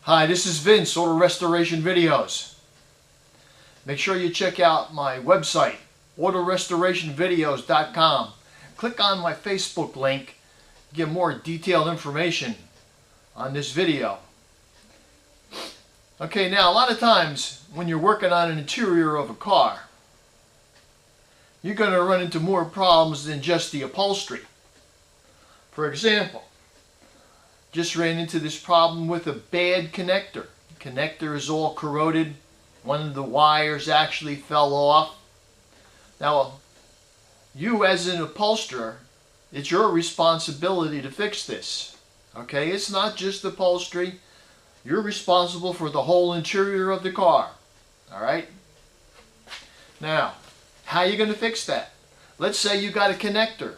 Hi, this is Vince, Auto Restoration Videos. Make sure you check out my website, autorestorationvideos.com. Click on my Facebook link to get more detailed information on this video. Okay, now a lot of times when you're working on an interior of a car, you're going to run into more problems than just the upholstery. For example, just ran into this problem with a bad connector. The connector is all corroded. One of the wires actually fell off. Now, you as an upholsterer, it's your responsibility to fix this. Okay, it's not just upholstery. You're responsible for the whole interior of the car. Alright? Now, how are you going to fix that? Let's say you got a connector,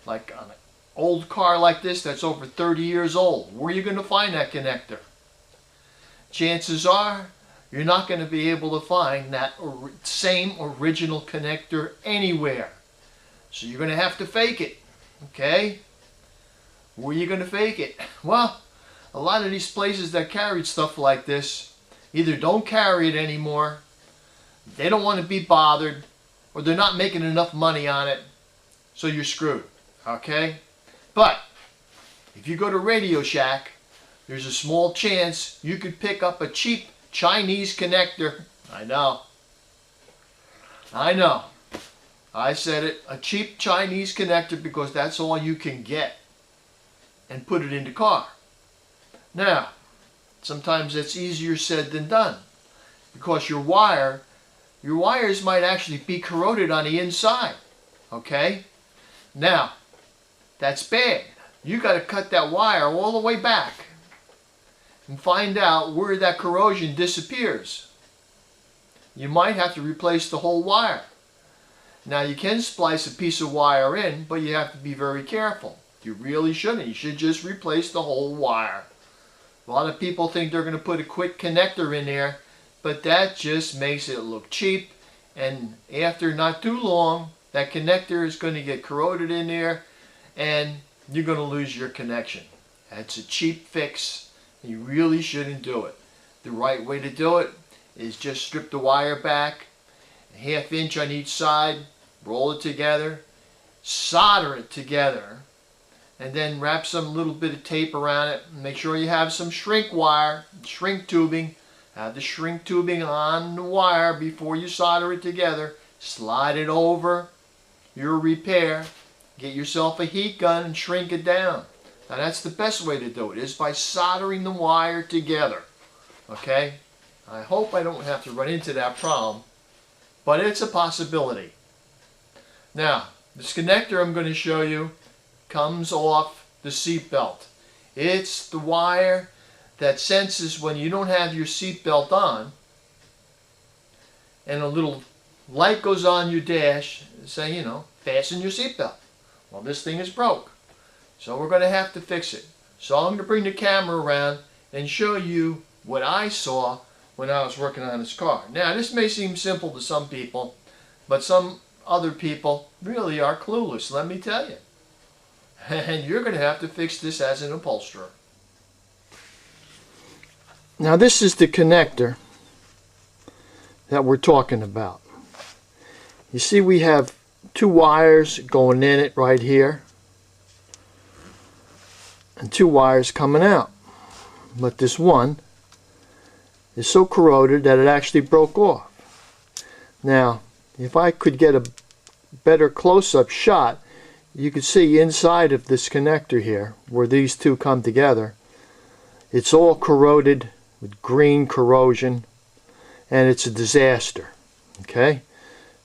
like on an old car like this that's over 30 years old. Where are you going to find that connector? Chances are you're not going to be able to find that same original connector anywhere. So you're going to have to fake it. Okay? Where are you going to fake it? Well, a lot of these places that carried stuff like this either don't carry it anymore, they don't want to be bothered, or they're not making enough money on it, so you're screwed. Okay? But if you go to Radio Shack, there's a small chance you could pick up a cheap Chinese connector. I know. I said it. A cheap Chinese connector, because that's all you can get, and put it in the car. Now, sometimes that's easier said than done, because your wires might actually be corroded on the inside. Okay? Now, that's bad. You got to cut that wire all the way back and find out where that corrosion disappears. You might have to replace the whole wire. Now, you can splice a piece of wire in, but you have to be very careful. You really shouldn't. You should just replace the whole wire. A lot of people think they're going to put a quick connector in there, but that just makes it look cheap, and after not too long, that connector is going to get corroded in there, and you're going to lose your connection. That's a cheap fix. You really shouldn't do it. The right way to do it is just strip the wire back, a ½ inch on each side, roll it together, solder it together, and then wrap some little bit of tape around it. Make sure you have some shrink wire, shrink tubing. Have the shrink tubing on the wire before you solder it together. Slide it over your repair. Get yourself a heat gun and shrink it down. Now that's the best way to do it, is by soldering the wire together. Okay? I hope I don't have to run into that problem, but it's a possibility. Now, this connector I'm going to show you comes off the seat belt. It's the wire that senses when you don't have your seat belt on, and a little light goes on your dash saying, you know, fasten your seat belt. Well, this thing is broke, so we're going to have to fix it. So I'm going to bring the camera around and show you what I saw when I was working on this car. Now, this may seem simple to some people, but some other people really are clueless, let me tell you. And you're going to have to fix this as an upholsterer. Now, this is the connector that we're talking about. You see, we have two wires going in it right here, and two wires coming out. But this one is so corroded that it actually broke off. Now, if I could get a better close-up shot, you could see inside of this connector here, where these two come together, it's all corroded with green corrosion, and it's a disaster. Okay?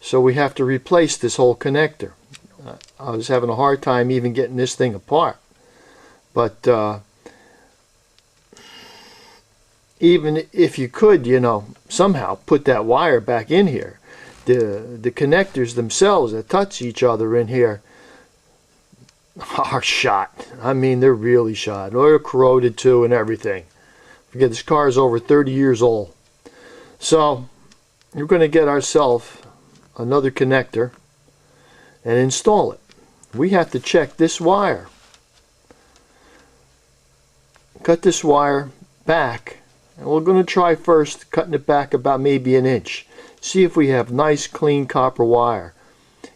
So we have to replace this whole connector. I was having a hard time even getting this thing apart. But even if you could, you know, somehow put that wire back in here, the connectors themselves that touch each other in here are shot. I mean, they're really shot. They're corroded too and everything. Forget, this car is over 30 years old. So we're going to get ourselves another connector and install it. We have to check this wire. Cut this wire back, and we're going to try first cutting it back about maybe an inch. See if we have nice clean copper wire.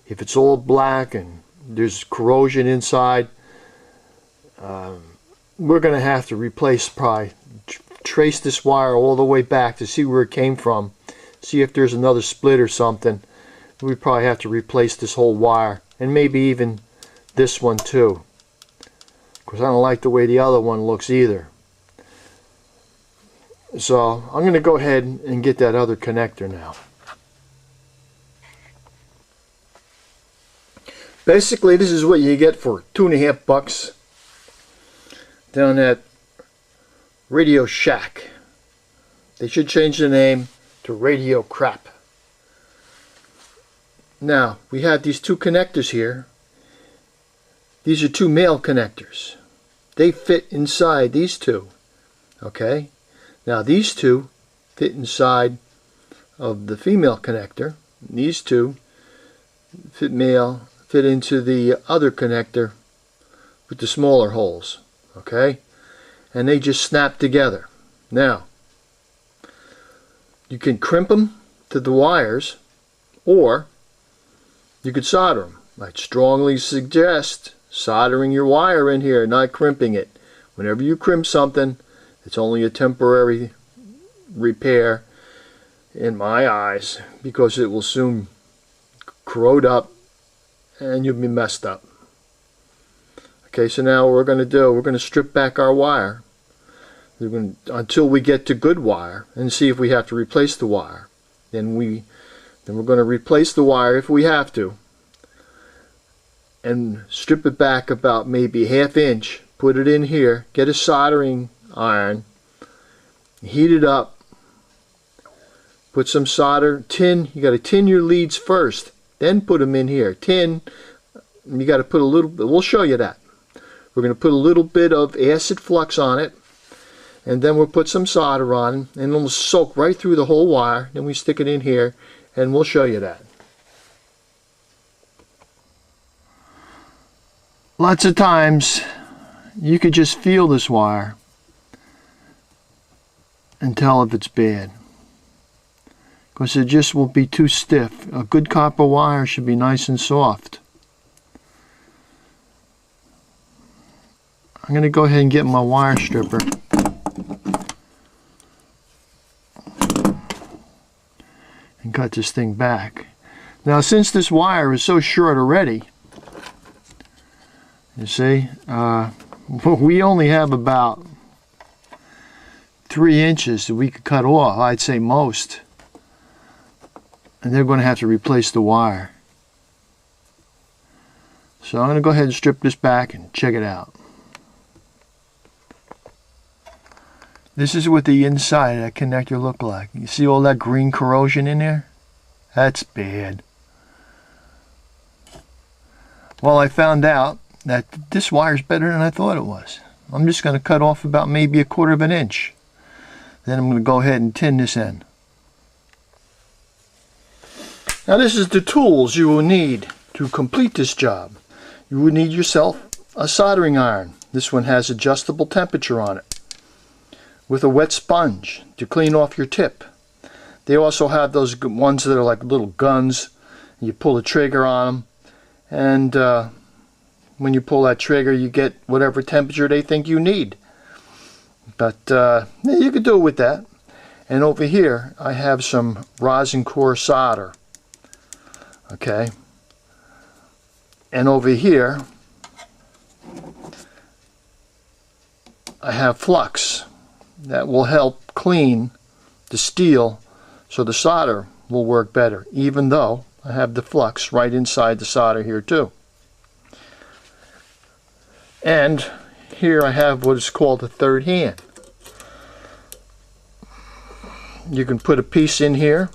If it's all black and there's corrosion inside, we're going to have to replace, probably trace this wire all the way back to see where it came from. See if there's another split or something. We probably have to replace this whole wire, and maybe even this one too, because I don't like the way the other one looks either. So I'm going to go ahead and get that other connector now. Basically, this is what you get for $2.50 down at Radio Shack. They should change the name to Radio Crap. Now, we have these two connectors here. These are two male connectors. They fit inside these two. Okay? Now, these two fit inside of the female connector. These two fit into the other connector with the smaller holes. Okay? And they just snap together. Now, you can crimp them to the wires, or you could solder them. I'd strongly suggest soldering your wire in here, not crimping it. Whenever you crimp something, it's only a temporary repair in my eyes, because it will soon corrode up and you'll be messed up. Okay, so now what we're going to strip back our wire until we get to good wire, and see if we have to replace the wire. Then we're going to replace the wire if we have to, and strip it back about maybe ½ inch. Put it in here, get a soldering iron, heat it up, put some solder, tin. You got to tin your leads first, then put them in here. Tin, you got to put a little bit, we'll show you that. We're going to put a little bit of acid flux on it, and then we'll put some solder on, and it'll soak right through the whole wire. Then we stick it in here, and we'll show you that. Lots of times you could just feel this wire and tell if it's bad, because it just will be too stiff. A good copper wire should be nice and soft. I'm going to go ahead and get my wire stripper and cut this thing back. Now, since this wire is so short already, you see, we only have about 3 inches that we could cut off, I'd say most. And they're going to have to replace the wire. So I'm going to go ahead and strip this back and check it out. This is what the inside of that connector looked like. You see all that green corrosion in there? That's bad. Well, I found out that this wire's better than I thought it was. I'm just going to cut off about maybe ¼ inch. Then I'm going to go ahead and tin this end. Now, this is the tools you will need to complete this job. You will need yourself a soldering iron. This one has adjustable temperature on it, with a wet sponge to clean off your tip. They also have those ones that are like little guns. You pull the trigger on them, and when you pull that trigger, you get whatever temperature they think you need. But yeah, you could do it with that. And over here, I have some rosin core solder. Okay. And over here, I have flux that will help clean the steel so the solder will work better, even though I have the flux right inside the solder here too. And here I have what is called a third hand. You can put a piece in here,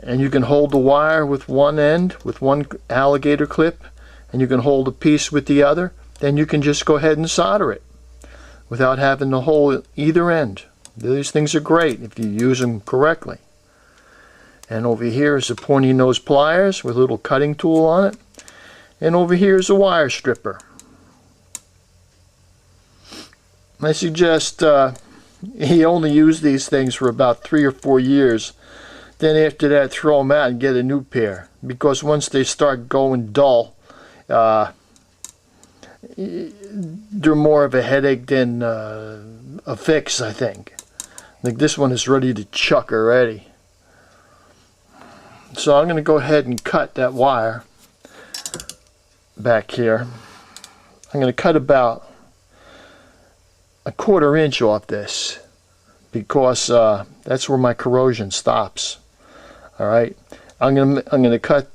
and you can hold the wire with one end with one alligator clip, and you can hold a piece with the other. Then you can just go ahead and solder it without having to hold either end. These things are great if you use them correctly. And over here is a pointy nose pliers with a little cutting tool on it. And over here is a wire stripper. I suggest he only used these things for about 3 or 4 years. Then after that, throw them out and get a new pair, because once they start going dull, they're more of a headache than a fix, I think. Like this one is ready to chuck already. So I'm going to go ahead and cut that wire back here. I'm going to cut about a 1/4 inch off this, because that's where my corrosion stops. All right, I'm gonna cut,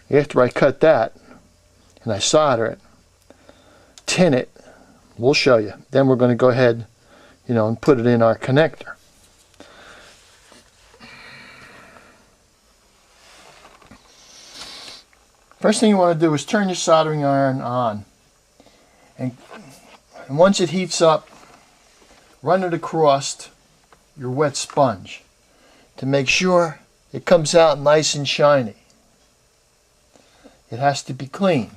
after I cut that and I solder it, tin it. We'll show you. Then we're going to go ahead, and put it in our connector. First thing you want to do is turn your soldering iron on, and once it heats up, run it across your wet sponge to make sure it comes out nice and shiny. It has to be clean.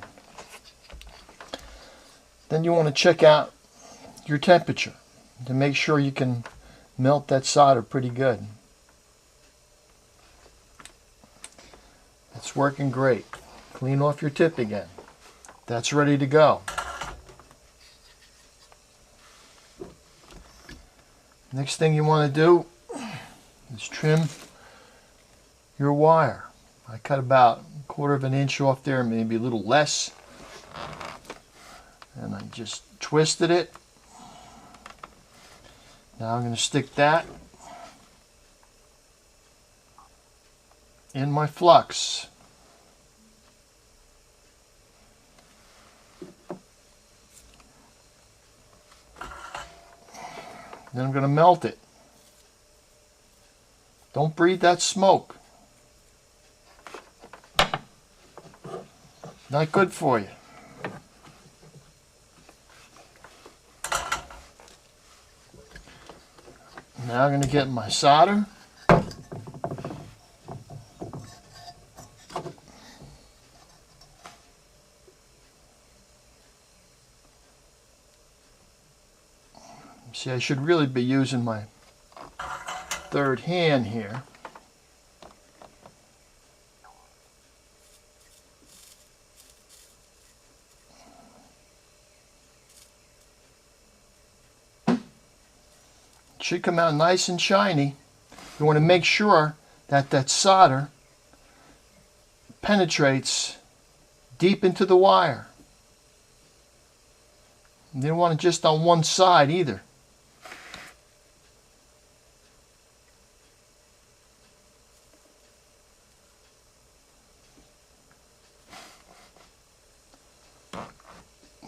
Then you want to check out your temperature to make sure you can melt that solder pretty good. It's working great. Clean off your tip again. That's ready to go. Next thing you want to do is trim your wire. I cut about 1/4 inch off there, maybe a little less. And I just twisted it. Now I'm going to stick that in my flux. Then I'm going to melt it. Don't breathe that smoke. Not good for you. Now I'm going to get my solder. See, I should really be using my third hand here. It should come out nice and shiny. You want to make sure that that solder penetrates deep into the wire. You don't want it just on one side either.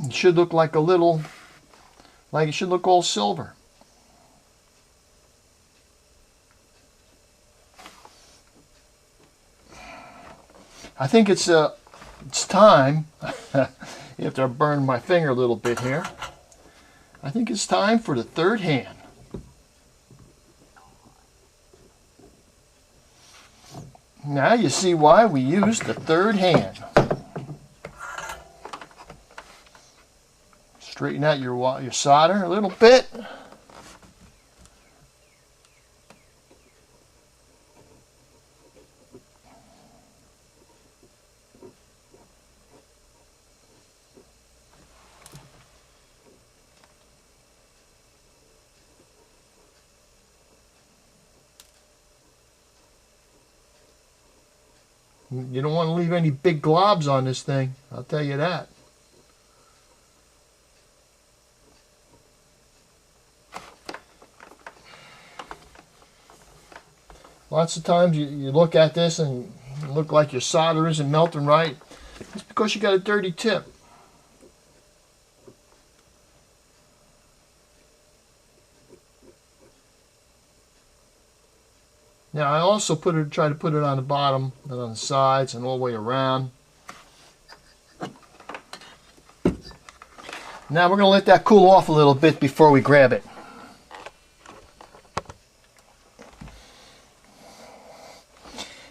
It should look like it should look all silver. I think it's time, after I burned my finger a little bit here, I think it's time for the third hand. Now you see why we use the third hand. Straighten out your solder a little bit. You don't want to leave any big globs on this thing, I'll tell you that. Lots of times you look at this and it look like your solder isn't melting right. It's because you got a dirty tip. Now I also try to put it on the bottom and on the sides and all the way around. Now we're going to let that cool off a little bit before we grab it.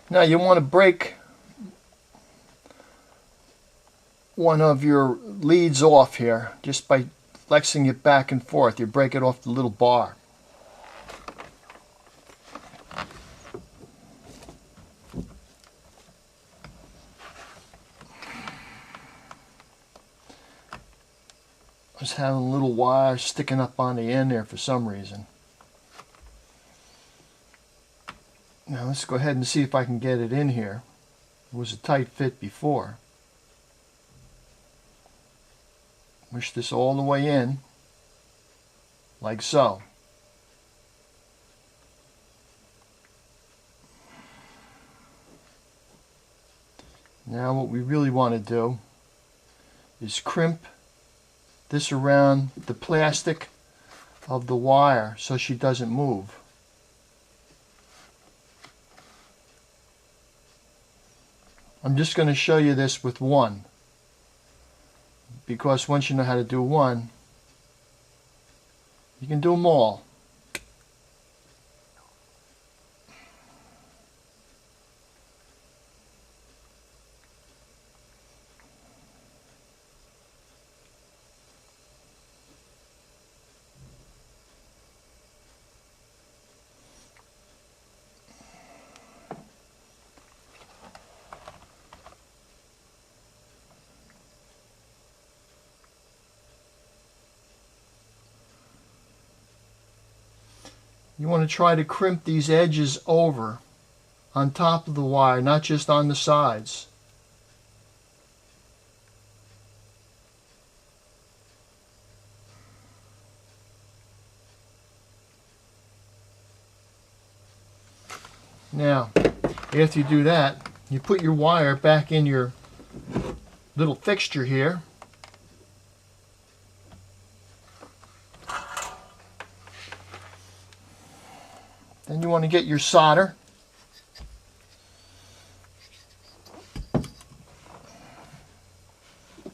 Now you want to break one of your leads off here just by flexing it back and forth. You break it off the little bar. I was having a little wire sticking up on the end there for some reason. Now let's go ahead and see if I can get it in here. It was a tight fit before. Push this all the way in, like so. Now what we really want to do is crimp this around the plastic of the wire so she doesn't move. I'm just going to show you this with one, because once you know how to do one, you can do them all. You want to try to crimp these edges over on top of the wire, not just on the sides. Now, after you do that, you put your wire back in your little fixture here. Then you want to get your solder.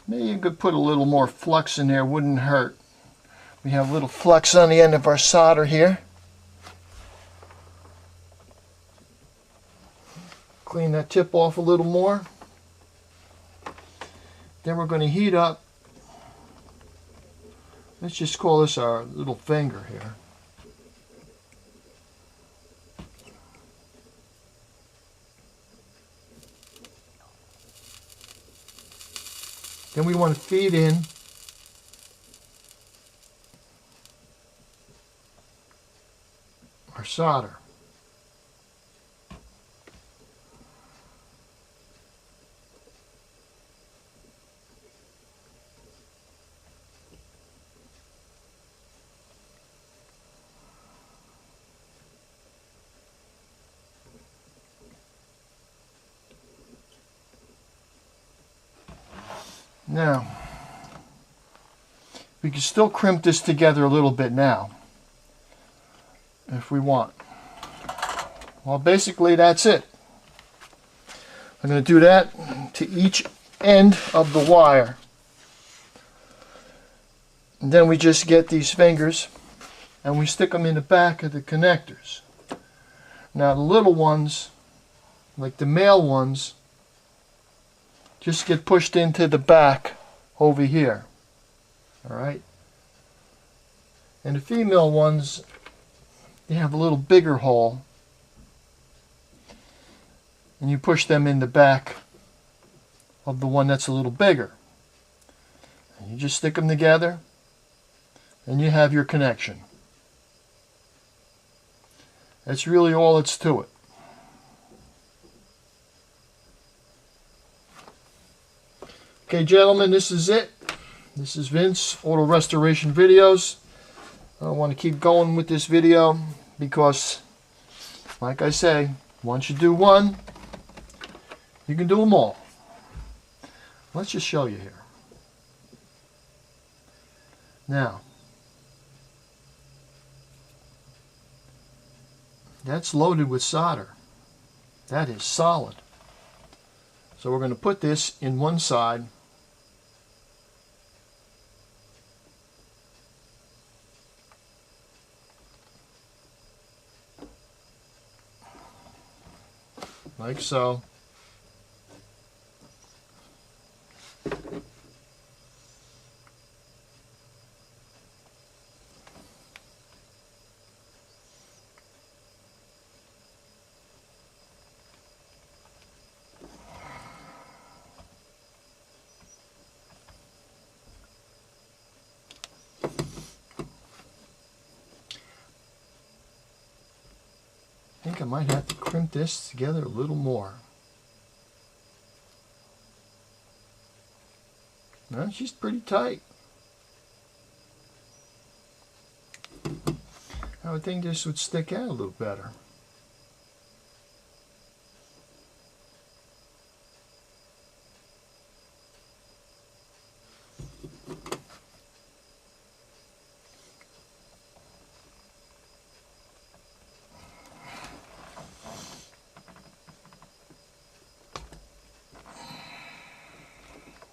Maybe you could put a little more flux in there, wouldn't hurt. We have a little flux on the end of our solder here. Clean that tip off a little more. Then we're going to heat up. Let's just call this our little finger here. Then we want to feed in our solder. Now, we can still crimp this together a little bit now, if we want. Well, basically that's it. I'm going to do that to each end of the wire. And then we just get these fingers and we stick them in the back of the connectors. Now the little ones, like the male ones, just get pushed into the back over here. Alright? And the female ones, they have a little bigger hole. And you push them in the back of the one that's a little bigger. And you just stick them together and you have your connection. That's really all that's to it. Okay, gentlemen, this is it. This is Vince, Auto Restoration Videos. I want to keep going with this video because, like I say, once you do one, you can do them all. Let's just show you here. Now, that's loaded with solder. That is solid. So we're going to put this in one side. Like so. think I might have to crimp this together a little more. No, she's pretty tight. I would think this would stick out a little better.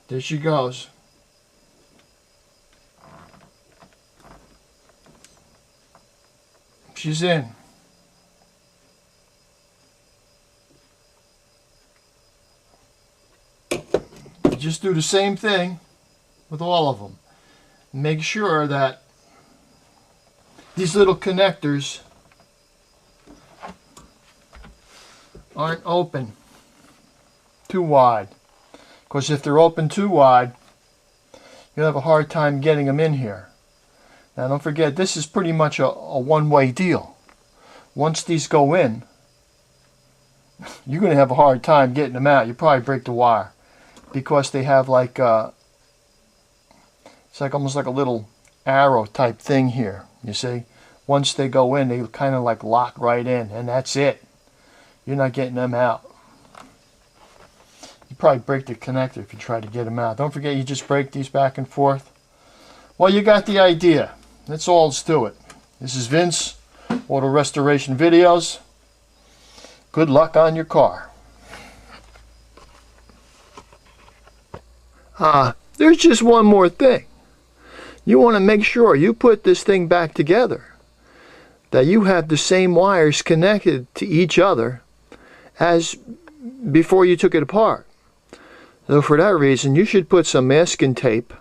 There she goes. She's in. Just do the same thing with all of them. Make sure that these little connectors aren't open too wide. Because if they're open too wide, you'll have a hard time getting them in here. Now don't forget, this is pretty much a one-way deal. Once these go in, you're going to have a hard time getting them out. You probably break the wire. Because they have like, it's like almost like a little arrow type thing here. You see? Once they go in, they kind of like lock right in. And that's it. You're not getting them out. You probably break the connector if you try to get them out. Don't forget, you just break these back and forth. Well, you got the idea. That's all let's do it. This is Vince, Auto Restoration Videos. Good luck on your car. There's just one more thing. You want to make sure you put this thing back together, that you have the same wires connected to each other as before you took it apart. So for that reason, you should put some masking tape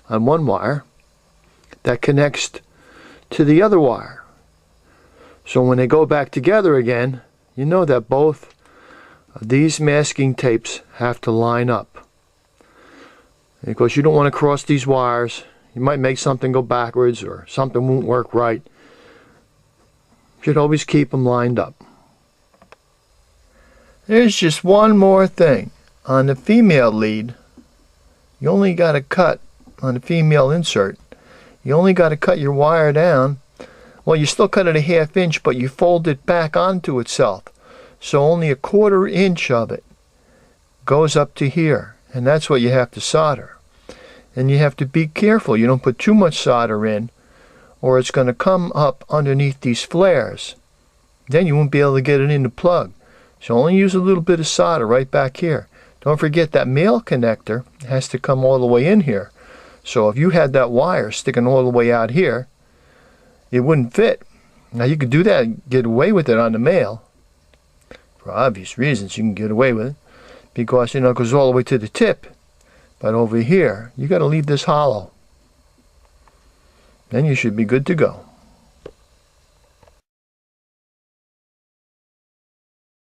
on one wire that connects to the other wire. So when they go back together again, you know that both of these masking tapes have to line up. Because you don't want to cross these wires. You might make something go backwards or something won't work right. You should always keep them lined up. There's just one more thing. On the female lead, you only got to cut, on the female insert, you only got to cut your wire down. Well, you still cut it a ½ inch, but you fold it back onto itself. So only a ½ inch of it goes up to here. And that's what you have to solder. And you have to be careful. You don't put too much solder in, or it's going to come up underneath these flares. Then you won't be able to get it in the plug. So only use a little bit of solder right back here. Don't forget that male connector has to come all the way in here. So if you had that wire sticking all the way out here, it wouldn't fit. Now you could do that and get away with it on the male. For obvious reasons you can get away with it. Because, you know, it goes all the way to the tip. But over here, you got to leave this hollow. Then you should be good to go.